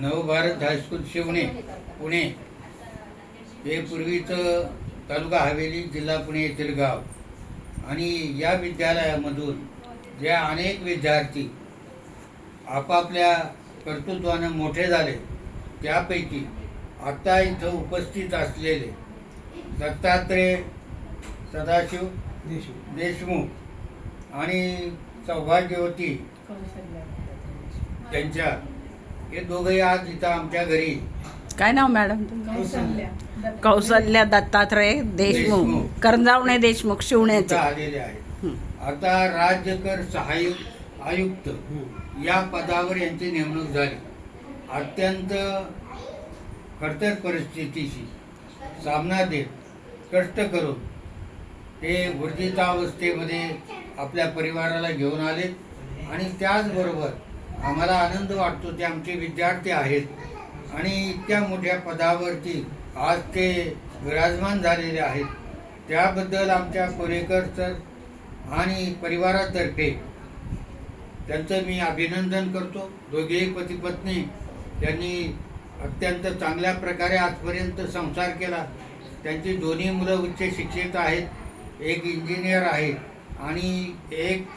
नवभारत high school शिवणे पुणे हे पूर्वीचं तालुका हवेली जिल्हा पुणे येथील गाव आणि या विद्यालयामधून ज्या अनेक विद्यार्थी आपापल्या कर्तृत्वानं मोठे झाले त्यापैकी आता इथं उपस्थित असलेले दत्तात्रय सदाशिव देशमुख आणि सौभाग्यवती त्यांच्या हे दोघंही आज इथं आमच्या घरी काय नाव मॅडम कौशल्या दत्तात्रय देशमुख करंजावणे देशमुख शिवण्याचे आलेले आहेत. आता राज्यकर सहाय्यक आयुक्त या पदावर यांची नेमणूक झाली. अत्यंत खडतर परिस्थितीशी सामना देत कष्ट करून ते वर्धितावस्थेमध्ये आपल्या परिवाराला घेऊन आले आणि त्याचबरोबर आम्हाला आनंद वाटतो ते आमचे विद्यार्थी आहेत आणि इतक्या मोठ्या पदावरती आज ते विराजमान झालेले आहेत. त्याबद्दल आमच्या कोरेकर सर आणि परिवारातर्फे त्यांचं मी अभिनंदन करतो. दोघेही पती पत्नी त्यांनी अत्यंत चांगल्या प्रकारे आजपर्यंत संसार केला. त्यांची दोन्ही मुलं उच्च शिक्षित आहेत, एक इंजिनियर आहे आणि एक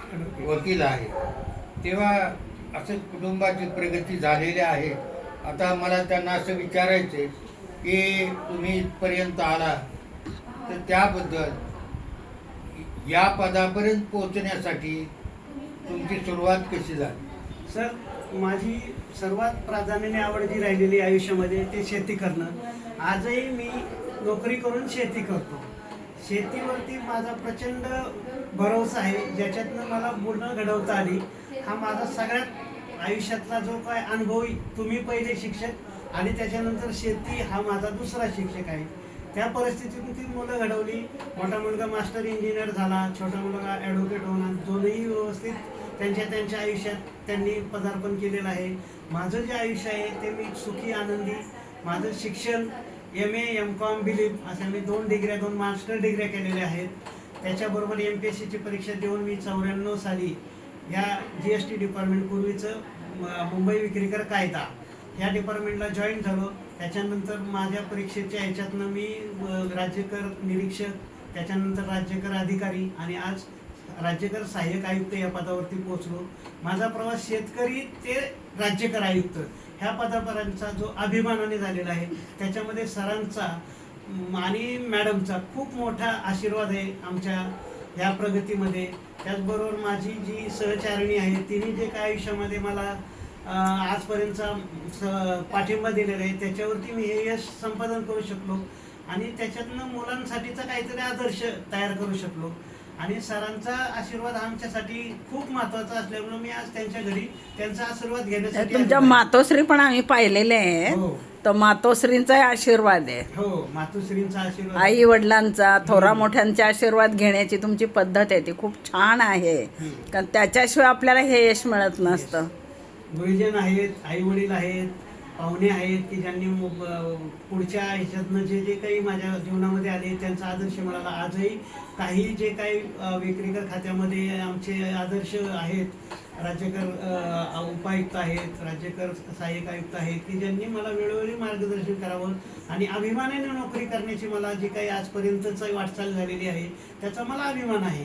वकील आहे. तेव्हा असं कुटुंबाची प्रगती झालेली आहे. आता मला त्यांना असं विचारायचे की तुम्ही इथपर्यंत आला तर त्याबद्दल या पदापर्यंत पोहोचण्यासाठी तुमची सुरुवात कशी झाली? सर, माझी सर्वात प्राधान्याने आवड जी राहिलेली आयुष्यामध्ये ते शेती करणं. आजही मी नोकरी करून शेती करतो. शेतीवरती माझा प्रचंड भरोसा आहे, ज्याच्यातनं मला पूर्ण घडवता आली. हा माझा सगळ्यात आयुष्यातला जो काय अनुभव, तुम्ही पहिले शिक्षक आणि त्याच्यानंतर शेती हा माझा दुसरा शिक्षक आहे. त्या परिस्थितीतून ती मुलं घडवली. मोठा मुलगा मास्टर इंजिनियर झाला, छोटा मुलगा ॲडव्होकेट होणार. दोन्ही व्यवस्थित त्यांच्या आयुष्यात त्यांनी पदार्पण केलेलं आहे. माझं जे आयुष्य आहे ते मी सुखी आनंदी. माझं शिक्षण MA MCOM बिलीप अशा मी 2 डिग्र्या 2 मास्टर डिग्र्या केलेल्या आहेत. त्याच्याबरोबर MPSCची परीक्षा देऊन मी 94 साली या GST डिपार्टमेंट, पूर्वीचं मुंबई विक्रीकर कायदा, ह्या डिपार्टमेंटला जॉईन झालो. त्याच्यानंतर माझ्या परीक्षेच्या ह्याच्यातनं मी राज्यकर निरीक्षक, त्याच्यानंतर राज्यकर अधिकारी आणि आज राज्यकर सहाय्यक आयुक्त या पदावरती पोहोचलो. माझा प्रवास शेतकरी ते राज्यकर आयुक्त ह्या पदापर्यंतचा जो अभिमानाने झालेला आहे, त्याच्यामध्ये सरांचा आणि मॅडमचा खूप मोठा आशीर्वाद आहे आमच्या ह्या प्रगतीमध्ये. त्याचबरोबर माझी जी सहचारिणी आहे तिने जे काय आयुष्यामध्ये मला आजपर्यंतचा पाठिंबा दिलेला आहे, त्याच्यावरती मी हे यश संपादन करू शकलो आणि त्याच्यातनं मुलांसाठीचा काहीतरी आदर्श तयार करू शकलो. आणि सरांचा आशीर्वाद आमच्यासाठी खूप महत्वाचा असल्यामुळे मी आज त्यांच्या घरी त्यांचा आशीर्वाद घेण्यासाठी. तुमच्या मातोश्री पण आम्ही पाहिलेले आहे. तर मातोश्रींचा आशीर्वाद आहे. हो, मातोश्रींचा आशीर्वाद, आई वडिलांचा, थोरा मोठ्यांचा आशीर्वाद घेण्याची तुमची पद्धत आहे ती खूप छान आहे. कारण त्याच्याशिवाय आपल्याला हे यश मिळत नसतं. गुरुजन आहेत, आई वडील आहेत, पाहुणे आहेत की ज्यांनी पुढच्या ह्याच्यातनं जे काही माझ्या जीवनामध्ये आले त्यांचा आदर्श मिळाला. आजही काही जे काही विक्रीकर खात्यामध्ये आमचे आदर्श आहेत, राज्यकर उपायुक्त आहेत, राज्यकर सहाय्यक आयुक्त आहेत की ज्यांनी मला वेळोवेळी मार्गदर्शन करावं आणि अभिमानाने नोकरी करण्याची मला जी काही आजपर्यंतच वाटचाल झालेली आहे त्याचा मला अभिमान आहे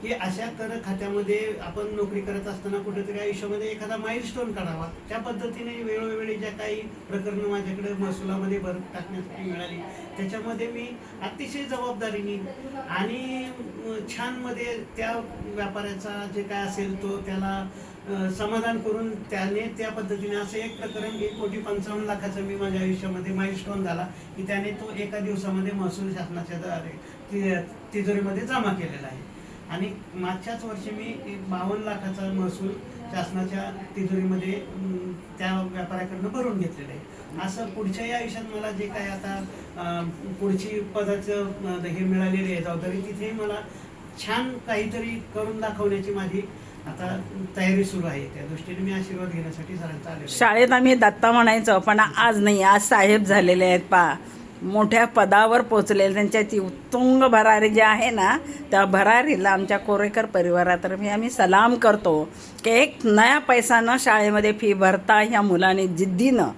की अशा कर खात्यामध्ये आपण नोकरी करत असताना कुठेतरी आयुष्यामध्ये एखादा माइलस्टोन काढावा. त्या पद्धतीने वेळोवेळी ज्या काही प्रकरणं माझ्याकडे महसुलामध्ये भर टाकण्यासाठी मिळाली त्याच्यामध्ये मी अतिशय जबाबदारीने आणि छानमध्ये त्या व्यापाऱ्याचा जे काय असेल तो त्याला समाधान करून त्याने त्या पद्धतीने असं एक प्रकरण 1,55,00,000 मी माझ्या आयुष्यामध्ये माइलस्टोन झाला की त्याने तो एका दिवसामध्ये महसूल शासनाच्या द्वारे तिजोरीमध्ये जमा केलेला आहे. आणि मागच्याच वर्षी मी 52 लाखाचा महसूल शासनाच्या तिजोरीमध्ये त्या व्यापाऱ्याकडनं भरून घेतलेलं आहे. असं पुढच्याही आयुष्यात मला जे काय आता पुढची पदाचं हे मिळालेली आहे जबाबदारी, तिथे मला छान काहीतरी करून दाखवण्याची माझी आता तयारी सुरू आहे. त्या दृष्टीने मी आशीर्वाद घेण्यासाठी सरांचा आले. शाळेत आम्ही दत्ता म्हणायचो पण आज नाही, आज साहेब झालेले आहेत. मोठ्या पदावर पोचलेले त्यांच्या ती उत्तुंग भरारी जी आहे ना, त्या भरारीला आमच्या कोरेकर परिवारातर्फे आम्ही सलाम करतो की एक नया पैसा न शाळेमध्ये फी भरता ह्या मुलाने जिद्दीनं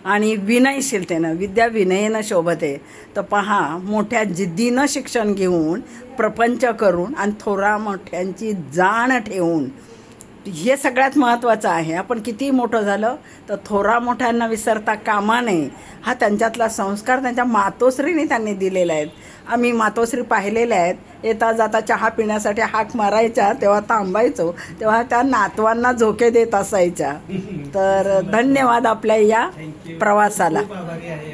आणि विनयशीलतेनं, विद्या विनयेनं शोभते. तर पहा, मोठ्या जिद्दीनं शिक्षण घेऊन, प्रपंच करून आणि थोरा मोठ्यांची जाण ठेवून, हे सगळ्यात महत्त्वाचं आहे. आपण कितीही मोठं झालं तर थोरा मोठ्यांना विसरता कामा नये. हा त्यांच्यातला संस्कार त्यांच्या मातोश्रीने त्यांनी दिलेला आहे. आम्ही मातोश्री पाहिलेल्या आहेत. येता जाता चहा पिण्यासाठी हाक मारायच्या, तेव्हा थांबायचो, तेव्हा त्या नातवांना झोके देत असायच्या. तर धन्यवाद आपल्या या थँक्यू. प्रवासाला. खूप आभारी आहे